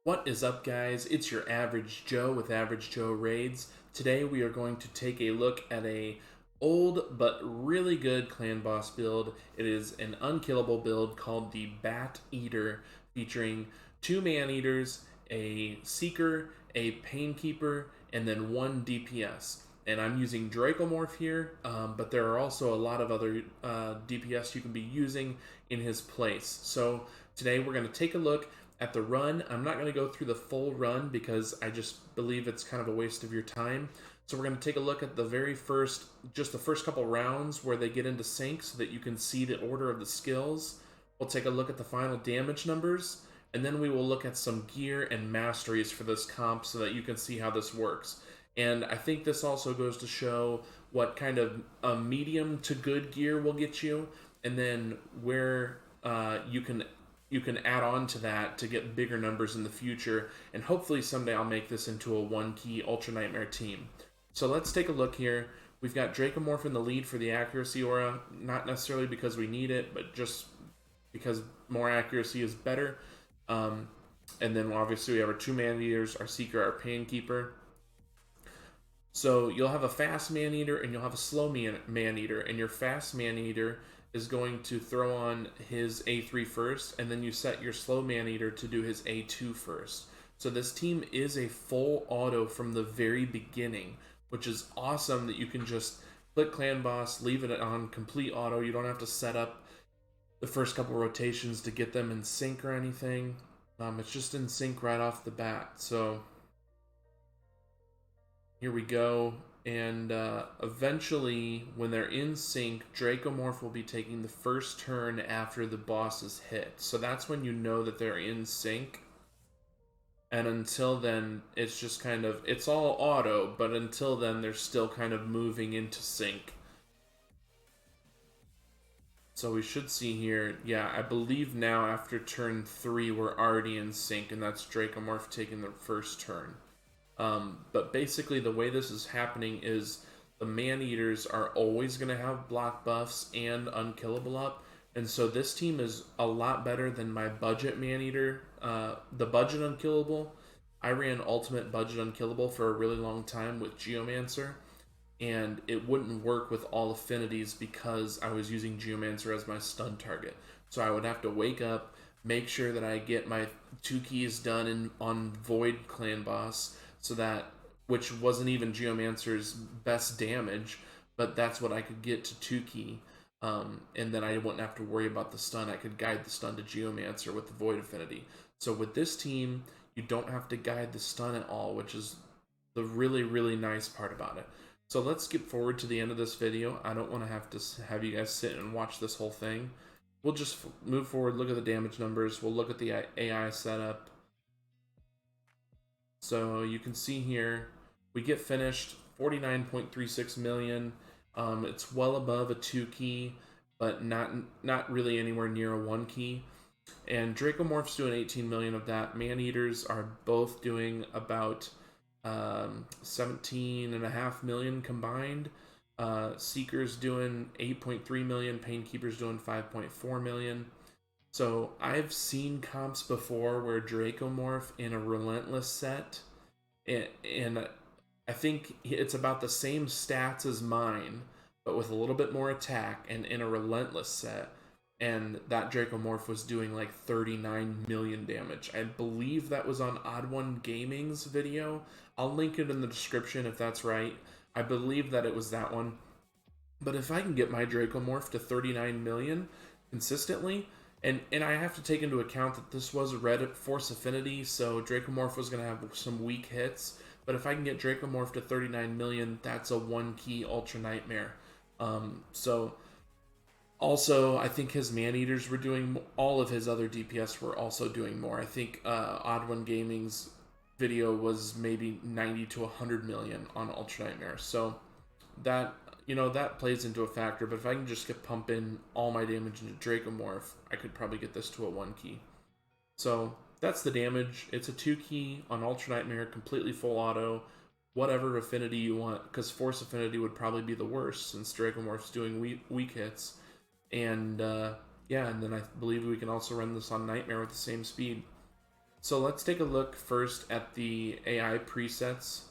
What is up, guys? It's your Average Joe with Average Joe Raids. Today we are going to take a look at a old but really good clan boss build. It is an unkillable build called the Bat Eater, featuring two man eaters, a seeker, a painkeeper, and then one DPS. And I'm using Dracomorph here, but there are also a lot of other DPS you can be using in his place. So today we're going to take a look at the run. I'm not going to go through the full run because I just believe it's kind of a waste of your time. So we're going to take a look at the just the first couple rounds where they get into sync so that you can see the order of the skills. We'll take a look at the final damage numbers, and then we will look at some gear and masteries for this comp so that you can see how this works. And I think this also goes to show what kind of a medium to good gear will get you, and then where you can add on to that to get bigger numbers in the future, and hopefully someday I'll make this into a one-key Ultra Nightmare team. So let's take a look here. We've got Dracomorph in the lead for the accuracy aura, not necessarily because we need it, but just because more accuracy is better. And then obviously we have our two man-eaters, our Seeker, our Painkeeper. So you'll have a fast man-eater and you'll have a slow man-eater, and your fast man-eater is going to throw on his A3 first, and then you set your slow man-eater to do his A2 first. So this team is a full auto from the very beginning, which is awesome that you can just click clan boss, leave it on complete auto. You don't have to set up the first couple rotations to get them in sync or anything. It's just in sync right off the bat. So here we go. And eventually, when they're in sync, Dracomorph will be taking the first turn after the boss is hit. So that's when you know that they're in sync. And until then, it's just kind of, it's all auto, but until then, they're still kind of moving into sync. So we should see here, yeah, I believe now after turn 3, we're already in sync, and that's Dracomorph taking the first turn. But basically the way this is happening is the man-eaters are always going to have block buffs and unkillable up, and so this team is a lot better than my budget man-eater, the budget unkillable. I ran ultimate budget unkillable for a really long time with Geomancer, and it wouldn't work with all affinities because I was using Geomancer as my stun target. So I would have to wake up, make sure that I get my 2 keys done on Void Clan Boss, so that, which wasn't even Geomancer's best damage, but that's what I could get to 2 key, and then I wouldn't have to worry about the stun. I could guide the stun to Geomancer with the Void Affinity. So with this team, you don't have to guide the stun at all, which is the really, really nice part about it. So let's skip forward to the end of this video. I don't want to have you guys sit and watch this whole thing. We'll just move forward, look at the damage numbers, we'll look at the AI setup. So you can see here, we get finished 49.36 million. It's well above a 2 key, but not really anywhere near a 1 key. And Dracomorph's doing 18 million of that. Man-eaters are both doing about 17.5 million combined. Seeker's doing 8.3 million. Painkeeper's doing 5.4 million. So I've seen comps before where Dracomorph in a Relentless set, and I think it's about the same stats as mine, but with a little bit more attack, and in a Relentless set, and that Dracomorph was doing like 39 million damage. I believe that was on Odd One Gaming's video. I'll link it in the description if that's right. I believe that it was that one. But if I can get my Dracomorph to 39 million consistently, and I have to take into account that this was a red force affinity, so Dracomorph was going to have some weak hits. But if I can get Dracomorph to 39 million, that's a 1 key Ultra Nightmare. So also, I think his man-eaters were doing, all of his other DPS were also doing more. I think Odd One Gaming's video was maybe 90 to 100 million on Ultra Nightmare. So that, that plays into a factor. But if I can just get pumping all my damage into Dracomorph, I could probably get this to a 1 key. So that's the damage. It's a 2 key on Ultra Nightmare, completely full auto, whatever affinity you want, because Force Affinity would probably be the worst since Dracomorph's doing weak hits. And yeah, and then I believe we can also run this on Nightmare with the same speed. So let's take a look first at the AI presets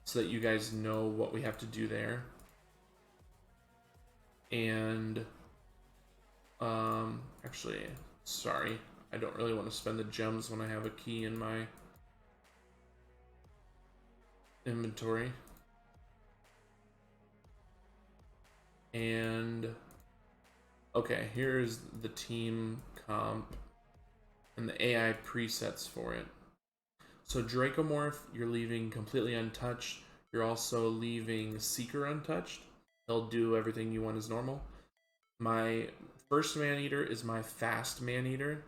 so that you guys know what we have to do there. And actually, sorry, I don't really want to spend the gems when I have a key in my inventory. And okay, here's the team comp and the AI presets for it. So Dracomorph, you're leaving completely untouched. You're also leaving Seeker untouched. He'll do everything you want as normal. My first Maneater is my fast Maneater,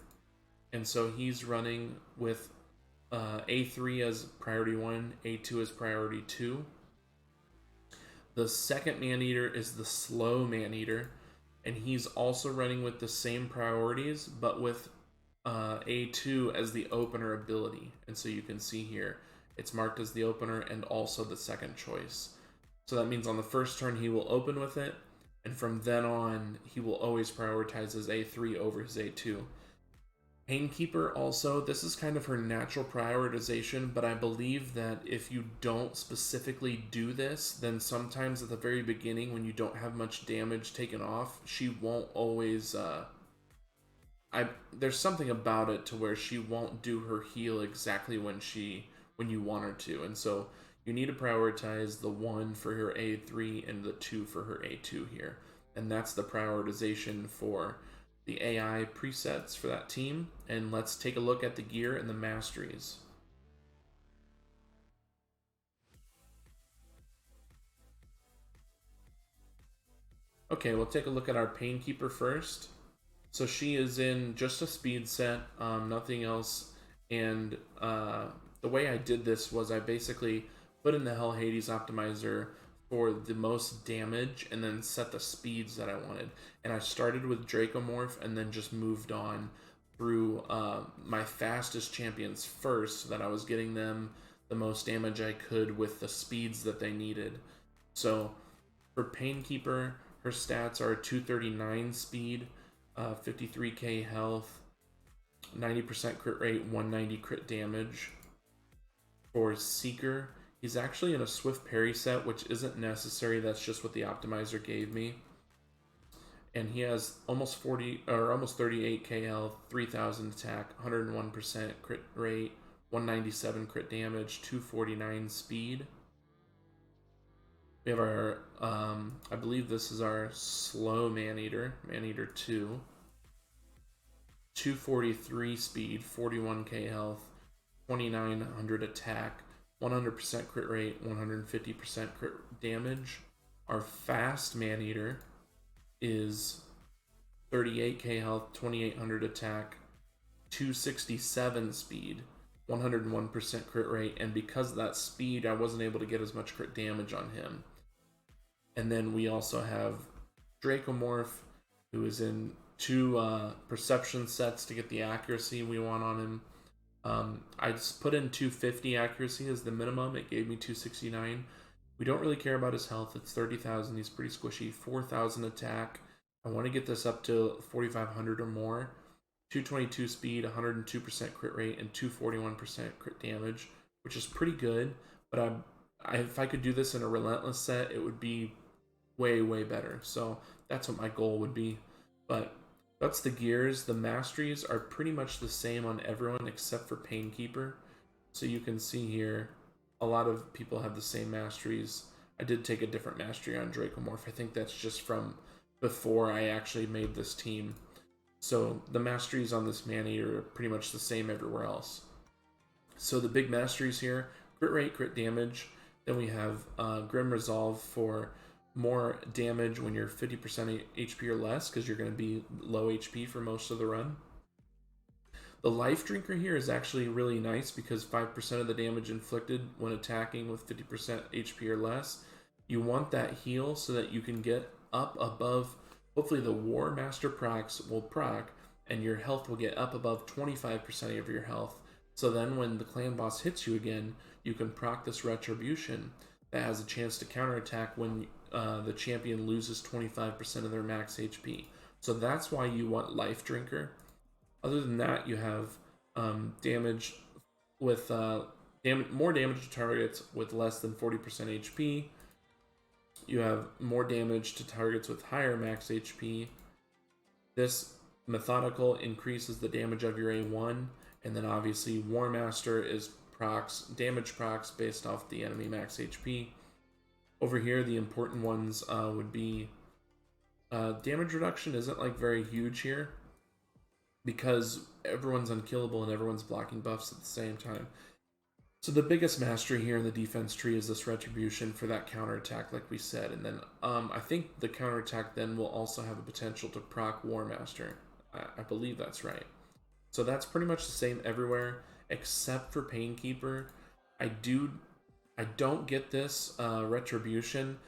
and so he's running with A3 as priority 1, A2 as priority 2. The second Maneater is the slow Maneater, and he's also running with the same priorities, but with A2 as the opener ability. And so you can see here, it's marked as the opener and also the second choice. So that means on the first turn he will open with it, and from then on he will always prioritize his A3 over his A2. Painkeeper also, this is kind of her natural prioritization, but I believe that if you don't specifically do this, then sometimes at the very beginning when you don't have much damage taken off, she won't always there's something about it to where she won't do her heal exactly when you want her to. And so you need to prioritize the 1 for her A3 and the 2 for her A2 here. And that's the prioritization for the AI presets for that team. And let's take a look at the gear and the masteries. Okay, we'll take a look at our Painkeeper first. So she is in just a speed set, nothing else. And the way I did this was I basically put in the Hell Hades optimizer for the most damage and then set the speeds that I wanted. And I started with Dracomorph and then just moved on through my fastest champions first so that I was getting them the most damage I could with the speeds that they needed. So for Painkeeper, her stats are 239 speed, 53k health, 90% crit rate, 190 crit damage. For Seeker, he's actually in a swift parry set, which isn't necessary. That's just what the optimizer gave me. And he has almost 38k health, 3000 attack, 101% crit rate, 197 crit damage, 249 speed. We have our, I believe this is our slow Maneater, Maneater 2. 243 speed, 41k health, 2900 attack, 100% crit rate, 150% crit damage. Our fast Maneater is 38k health, 2800 attack, 267 speed, 101% crit rate, and because of that speed, I wasn't able to get as much crit damage on him. And then we also have Dracomorph, who is in 2 perception sets to get the accuracy we want on him. I just put in 250 accuracy as the minimum. It gave me 269. We don't really care about his health. It's 30,000. He's pretty squishy. 4,000 attack. I want to get this up to 4,500 or more. 222 speed, 102% crit rate, and 241% crit damage, which is pretty good. But if I could do this in a relentless set, it would be way, way better. So that's what my goal would be. But that's the gears. The masteries are pretty much the same on everyone except for Painkeeper. So you can see here, a lot of people have the same masteries. I did take a different mastery on Dracomorph. I think that's just from before I actually made this team. So the masteries on this Maneater are pretty much the same everywhere else. So the big masteries here, crit rate, crit damage. Then we have Grim Resolve for more damage when you're 50% HP or less, because you're going to be low HP for most of the run. The Life Drinker here is actually really nice because 5% of the damage inflicted when attacking with 50% HP or less. You want that heal so that you can get up above, hopefully the War Master procs will proc, and your health will get up above 25% of your health. So then when the clan boss hits you again, you can proc this Retribution that has a chance to counterattack when the champion loses 25% of their max HP. So that's why you want Life Drinker. Other than that, you have damage with more damage to targets with less than 40% HP. You have more damage to targets with higher max HP. This methodical increases the damage of your A1, and then obviously War Master is damage procs based off the enemy max HP. Over here, the important ones would be damage reduction isn't like very huge here because everyone's unkillable and everyone's blocking buffs at the same time. So the biggest mastery here in the defense tree is this retribution for that counterattack, like we said, and then I think the counterattack then will also have a potential to proc War Master. I believe that's right. So that's pretty much the same everywhere except for Painkeeper. I don't get this retribution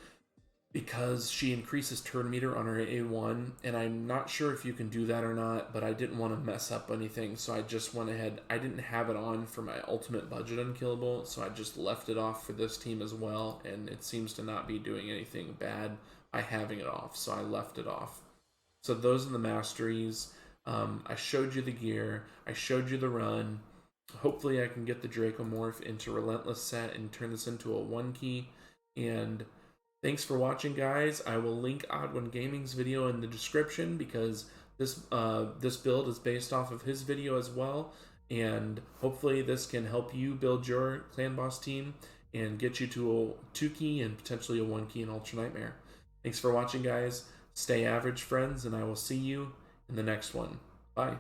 because she increases turn meter on her A1, and I'm not sure if you can do that or not, but I didn't want to mess up anything, so I just went ahead. I didn't have it on for my ultimate budget unkillable, so I just left it off for this team as well, and it seems to not be doing anything bad by having it off, so I left it off. So those are the masteries. I showed you the gear, I showed you the run. Hopefully I can get the Dracomorph into Relentless set and turn this into a 1-key, and thanks for watching, guys. I will link Odd1 Gaming's video in the description because this build is based off of his video as well, and hopefully this can help you build your clan boss team and get you to a 2-key and potentially a 1-key in Ultra Nightmare. Thanks for watching, guys. Stay average, friends, and I will see you in the next one. Bye.